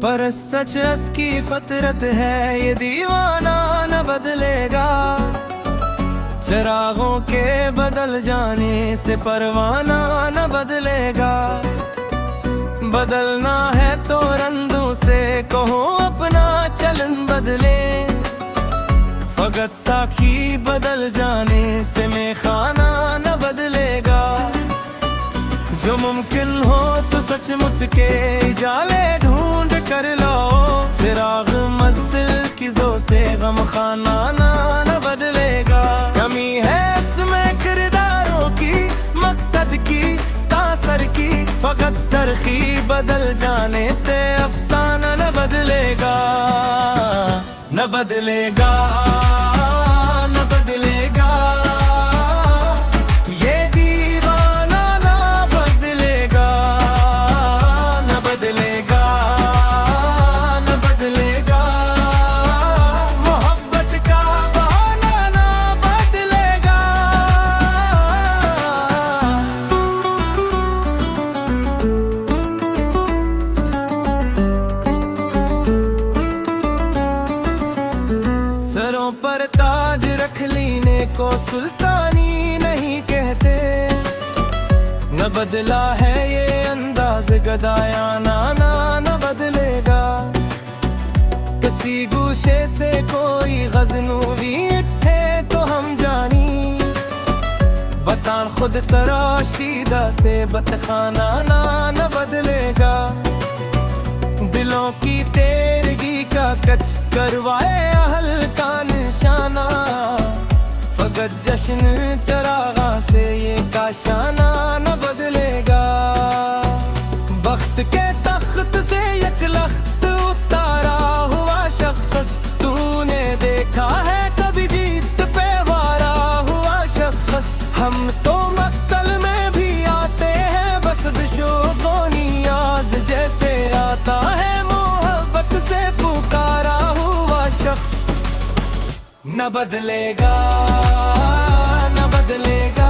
पर सच की फतरत है, ये दीवाना न बदलेगा। चिरागों के बदल जाने से परवाना न बदलेगा। बदलना है तो रंगों से कहो अपना चलन बदले। फगत साखी बदल जाने से मेखाना न बदलेगा। जो मुमकिन हो तो सचमुच के जाले ढूंढ कर लाओ। चिराग मंजिल की जो से गम खाना न बदलेगा। कमी है इसमें किरदारों की, मकसद की, तासर की। फकत सरखी बदल जाने से अफसाना न बदलेगा। न बदलेगा, न बदलेगा। ये दीवाना न बदलेगा। न बदलेगा, न बदलेगा। मोहब्बत का बहाना न बदलेगा। सरों पर ताज रख लीने को सुल्तानी नहीं कहते। न बदला है ये अंदाज गदायाना न बदलेगा। किसी गूशे से कोई गजनूवी उठे तो हम जानी। बतान खुद तराशीदा से बतखाना न बदलेगा। दिलों की तेरगी का कच करवाए अहल का निशाना। फगत जश्न चरागा से ये काशाना न बदलेगा। बख्त के तख्त से एक लख्त उतारा हुआ शख्स तूने देखा है कभी जीत पे वारा हुआ शख्स। हम तो मक्तल में भी आते हैं बस बिशोको नियाज जैसे आता है मोहब्बत से पुकारा हुआ शख्स। न बदलेगा, न बदलेगा।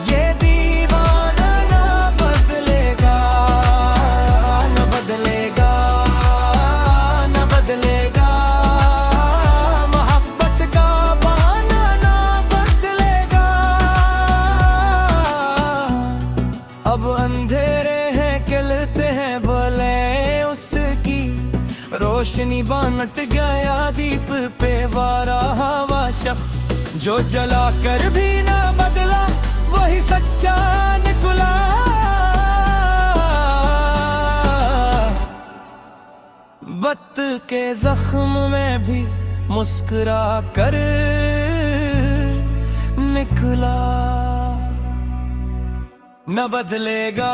ये दीवाना न बदलेगा। न बदलेगा, न बदलेगा। मोहब्बत का बहाना न बदलेगा। अब अंधेरे हैं खिलते हैं बोले उसकी। रोशनी बांट गया दीप पे वारा हवा शख्स। जो जला कर भी ना बदला वही सच्चा निकला। बत के जख्म में भी मुस्कुरा कर निकला। न बदलेगा।